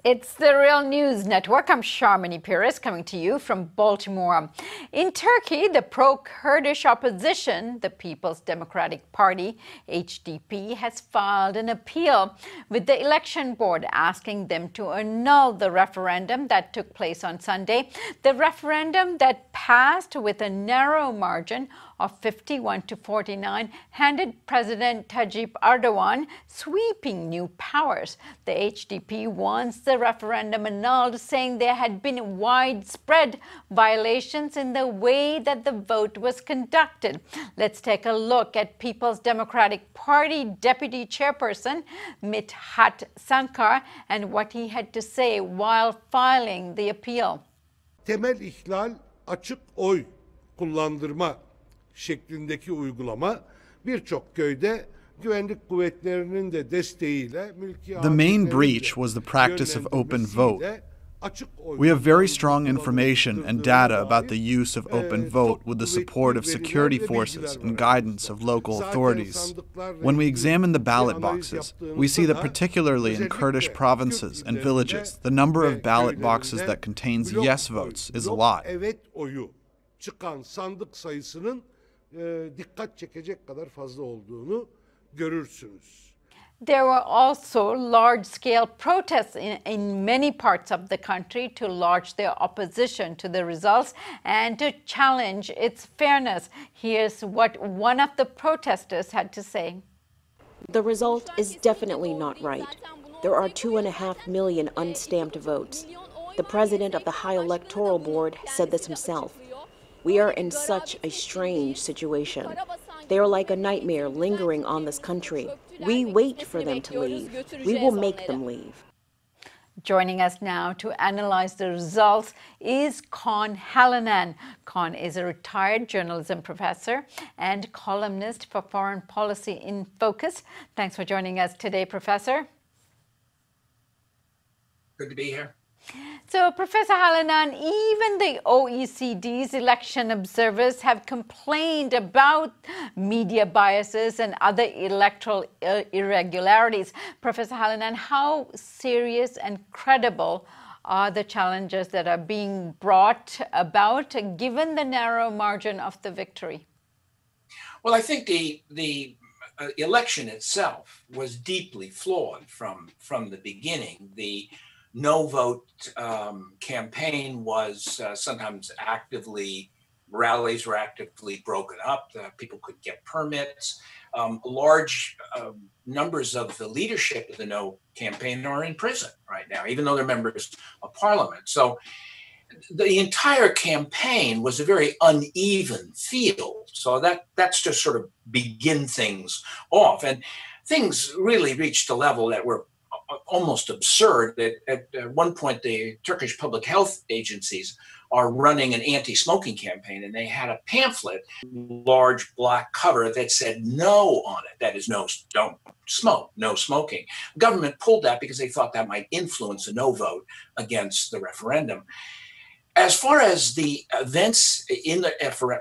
It's the Real News Network. I'm Sharmini Pires coming to you from Baltimore. In Turkey, the pro-Kurdish opposition, the People's Democratic Party, HDP, has filed an appeal with the election board asking them to annul the referendum that took place on Sunday. The referendum that passed with a narrow margin of 51 to 49 handed President Tayyip Erdogan sweeping new powers. The HDP wants the referendum annulled, saying there had been widespread violations in the way that the vote was conducted. Let's take a look at People's Democratic Party Deputy Chairperson Mithat Sankar and what he had to say while filing the appeal. Temel ihlal açık oy kullandırma şeklindeki uygulama birçok köyde güvenlik kuvvetlerinin de desteğiyle The main breach was the practice of open vote. We have very strong information and data about the use of open vote with the support of security forces and guidance of local authorities. When we examine the ballot boxes, we see that particularly in Kurdish provinces and villages, the number of ballot boxes that contains yes votes is a lot. Çıkan sandık sayısının dikkat çekecek kadar fazla olduğunu görürsünüz. There were also large-scale protests in many parts of the country to lodge their opposition to the results and to challenge its fairness. Here's what one of the protesters had to say. The result is definitely not right. There are 2.5 million unstamped votes. The president of the High Electoral Board said this himself. We are in such a strange situation. They are like a nightmare lingering on this country. We wait for them to leave. We will make them leave. Joining us now to analyze the results is Conn Hallinan. Conn is a retired journalism professor and columnist for Foreign Policy in Focus. Thanks for joining us today, Professor. Good to be here. So, Professor Hallinan, even the OECD's election observers have complained about media biases and other electoral irregularities. Professor Hallinan, how serious and credible are the challenges that are being brought about given the narrow margin of the victory? Well, I think the election itself was deeply flawed from the beginning. The no vote campaign was sometimes rallies were actively broken up. People could get permits. Large numbers of the leadership of the no campaign are in prison right now, even though they're members of parliament. So the entire campaign was a very uneven field. So that's just sort of begin things off. And things really reached a level that were almost absurd. At one point, the Turkish public health agencies are running an anti-smoking campaign, and they had a pamphlet, large black cover that said no on it. That is, no, don't smoke, no smoking. The government pulled that because they thought that might influence a no vote against the referendum. As far as the events in the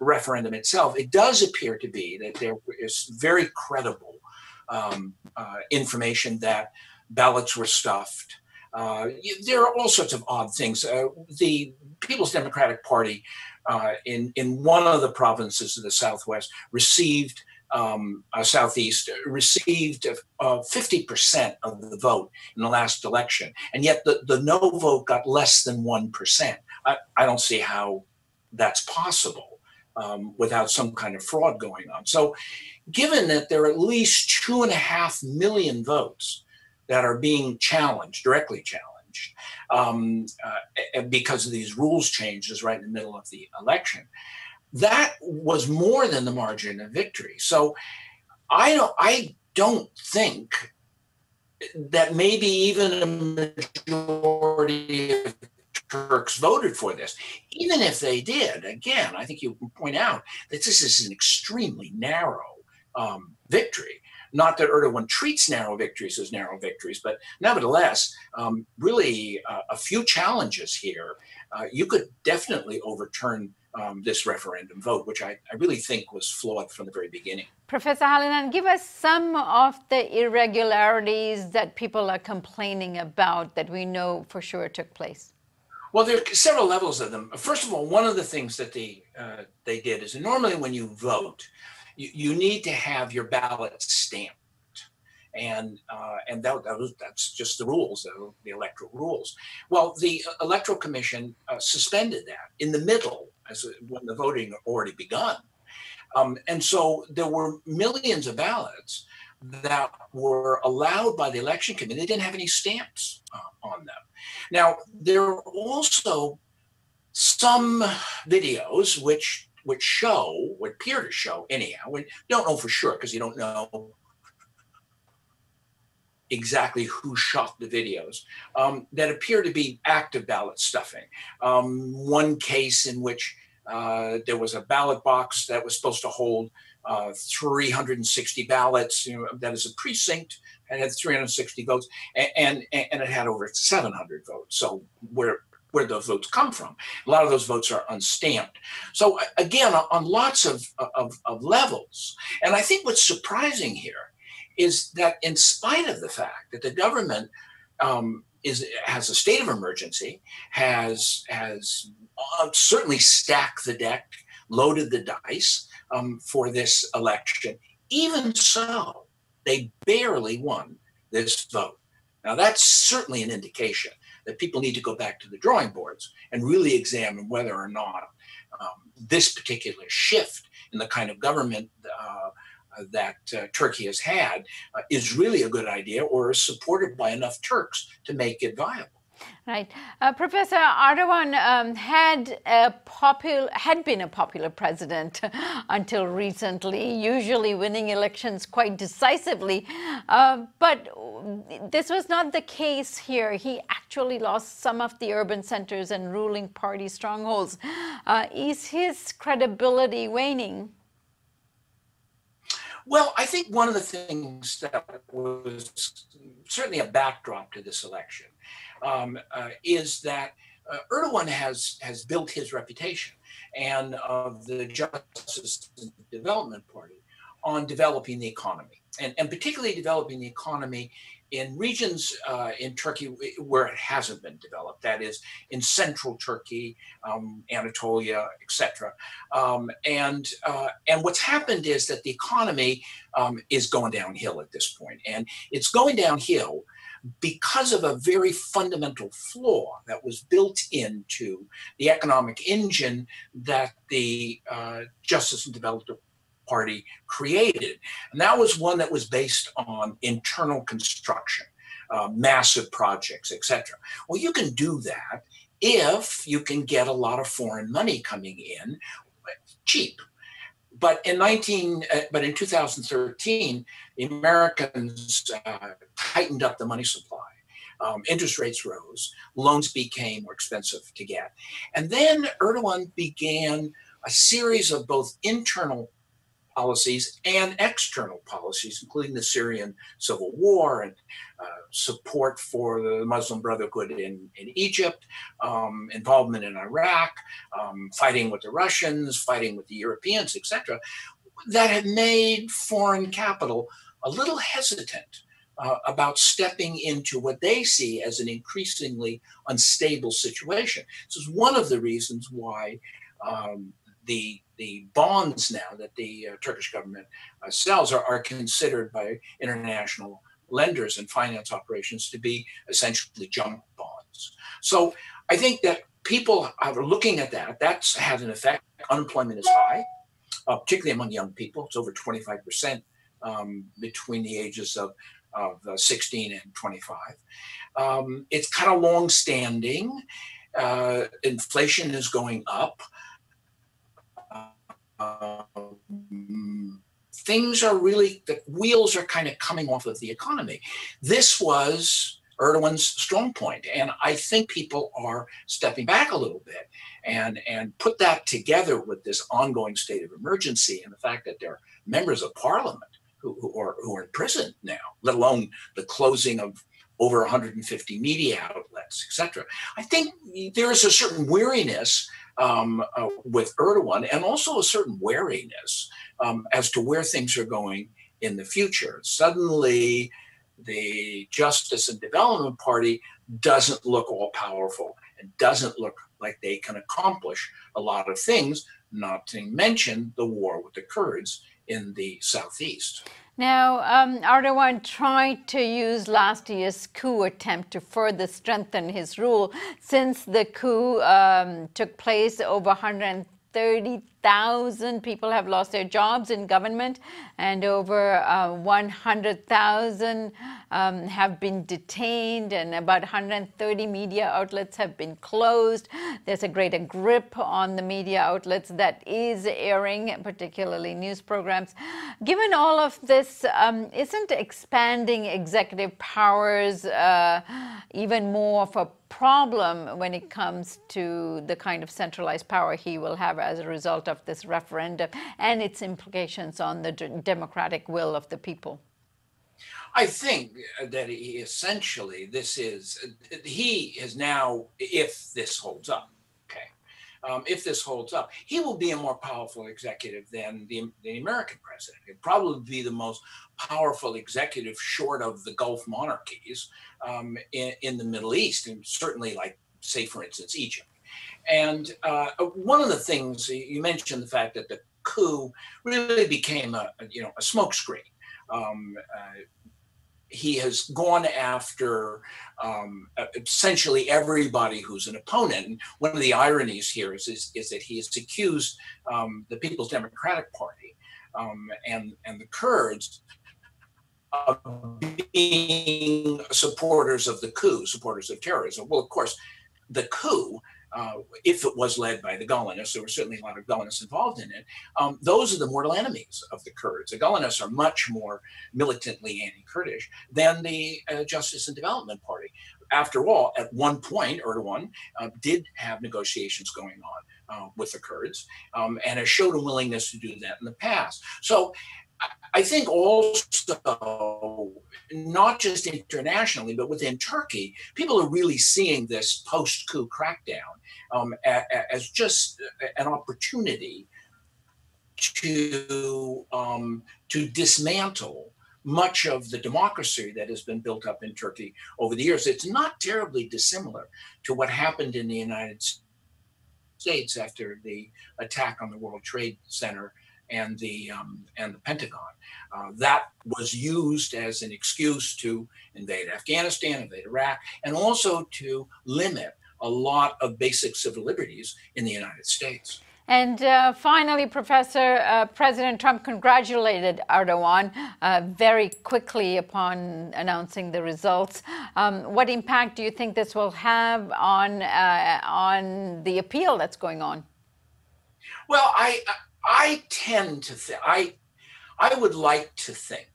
referendum itself, it does appear to be that there is very credible information that ballots were stuffed. There are all sorts of odd things. The People's Democratic Party in one of the provinces of the Southwest received, Southeast, received 50% of the vote in the last election. And yet the no vote got less than 1%. I don't see how that's possible without some kind of fraud going on. So given that there are at least 2.5 million votes that are being challenged, directly challenged, because of these rules changes right in the middle of the election. That was more than the margin of victory. So I don't think that maybe even a majority of Turks voted for this. Even if they did, again, I think you point out that this is an extremely narrow victory. Not that Erdogan treats narrow victories as narrow victories, but nevertheless, really a few challenges here. You could definitely overturn this referendum vote, which I really think was flawed from the very beginning. Professor Hallinan, give us some of the irregularities that people are complaining about that we know for sure took place. Well, there are several levels of them. First of all, one of the things that they did is normally when you vote, you need to have your ballot stamped. And that's just the rules, the electoral rules. Well, the Electoral Commission suspended that in the middle, when the voting had already begun. And so there were millions of ballots that were allowed by the election committee. They didn't have any stamps on them. Now, there are also some videos which appear to show anyhow, we don't know for sure because you don't know exactly who shot the videos, that appear to be active ballot stuffing. One case in which there was a ballot box that was supposed to hold 360 ballots, that is a precinct, and had 360 votes, and it had over 700 votes. So where those votes come from? A lot of those votes are unstamped. So again, on lots of levels, and I think what's surprising here is that in spite of the fact that the government has a state of emergency, has certainly stacked the deck, loaded the dice for this election, even so, they barely won this vote. Now, that's certainly an indication that people need to go back to the drawing boards and really examine whether or not this particular shift in the kind of government that Turkey has had is really a good idea or is supported by enough Turks to make it viable. Right. Professor, Erdogan had been a popular president until recently, usually winning elections quite decisively. But this was not the case here. He actually lost some of the urban centers and ruling party strongholds. Is his credibility waning? Well, I think one of the things that was certainly a backdrop to this election is that Erdogan has built his reputation and of the Justice and Development Party on developing the economy, and particularly developing the economy in regions in Turkey where it hasn't been developed, that is in central Turkey, Anatolia, etc. And what's happened is that the economy is going downhill at this point. And it's going downhill because of a very fundamental flaw that was built into the economic engine that the Justice and Development Party created. And that was one that was based on internal construction, massive projects, etc. Well, you can do that if you can get a lot of foreign money coming in cheap. But in 2013, the Americans tightened up the money supply. Interest rates rose, loans became more expensive to get. And then Erdogan began a series of both internal policies and external policies, including the Syrian civil war and support for the Muslim Brotherhood in Egypt, involvement in Iraq, fighting with the Russians, fighting with the Europeans, etc., that had made foreign capital a little hesitant about stepping into what they see as an increasingly unstable situation. This is one of the reasons why the bonds now that the Turkish government sells are considered by international lenders and finance operations to be essentially junk bonds. So I think that people are looking at that. That's had an effect. Unemployment is high, particularly among young people. It's over 25% between the ages of 16 and 25. It's kind of long-standing. Inflation is going up. Things are really, the wheels are kind of coming off of the economy. This was Erdogan's strong point, and I think people are stepping back a little bit and put that together with this ongoing state of emergency and the fact that there are members of parliament who are in prison now, let alone the closing of over 150 media outlets, etc. I think there is a certain weariness with Erdogan, and also a certain wariness as to where things are going in the future. Suddenly, the Justice and Development Party doesn't look all powerful and doesn't look like they can accomplish a lot of things, not to mention the war with the Kurds in the southeast. Now, Erdogan tried to use last year's coup attempt to further strengthen his rule. Since the coup took place, over 130,000 people have lost their jobs in government, and over 100,000 have been detained, and about 130 media outlets have been closed. There's a greater grip on the media outlets that is airing, particularly news programs. Given all of this, isn't expanding executive powers even more of a problem when it comes to the kind of centralized power he will have as a result of this referendum and its implications on the democratic will of the people? I think that he essentially, he is now, if this holds up, if this holds up, he will be a more powerful executive than the American president. He'll probably be the most powerful executive short of the Gulf monarchies in the Middle East, and certainly, like, say, for instance, Egypt. And one of the things, you mentioned the fact that the coup really became a smokescreen. He has gone after essentially everybody who's an opponent. And one of the ironies here is that he has accused the People's Democratic Party and the Kurds of being supporters of the coup, supporters of terrorism. Well, of course, the coup, if it was led by the Gulenists, there were certainly a lot of Gulenists involved in it, those are the mortal enemies of the Kurds. The Gulenists are much more militantly anti-Kurdish than the Justice and Development Party. After all, at one point, Erdogan did have negotiations going on with the Kurds and has showed a willingness to do that in the past. So I think also, not just internationally, but within Turkey, people are really seeing this post-coup crackdown as just an opportunity to dismantle much of the democracy that has been built up in Turkey over the years. It's not terribly dissimilar to what happened in the United States after the attack on the World Trade Center and the Pentagon. That was used as an excuse to invade Afghanistan, invade Iraq, and also to limit a lot of basic civil liberties in the United States. And finally, Professor, President Trump congratulated Erdogan very quickly upon announcing the results. What impact do you think this will have on the appeal that's going on? Well, I tend to think, I would like to think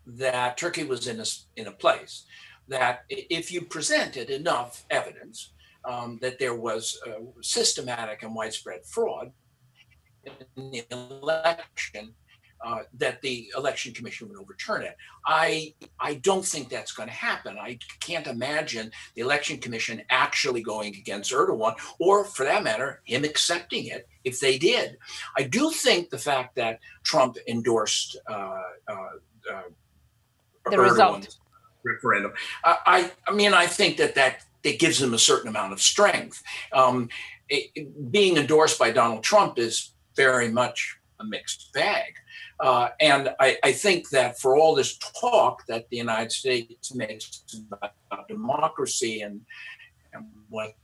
that Turkey was in a place that if you presented enough evidence that there was systematic and widespread fraud in the election, that the election commission would overturn it. I don't think that's going to happen. I can't imagine the election commission actually going against Erdogan, or for that matter, him accepting it if they did. I do think the fact that Trump endorsed the result referendum, I mean, I think that gives him a certain amount of strength. Being endorsed by Donald Trump is very much a mixed bag. And I think that for all this talk that the United States makes about democracy and what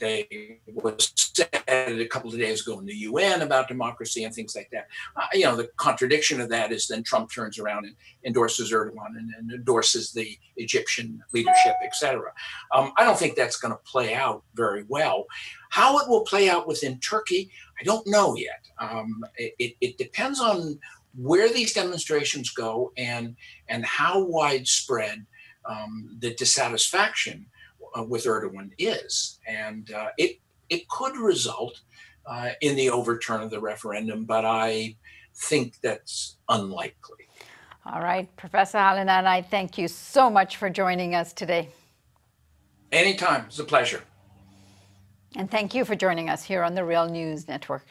was said a couple of days ago in the UN about democracy and things like that, the contradiction of that is then Trump turns around and endorses Erdogan and endorses the Egyptian leadership, etc. I don't think that's going to play out very well. How it will play out within Turkey, I don't know yet. It depends on where these demonstrations go and how widespread the dissatisfaction with Erdogan is. And it could result in the overturn of the referendum, but I think that's unlikely. All right, Professor Hallinan, I thank you so much for joining us today. Anytime. It's a pleasure. And thank you for joining us here on the Real News Network.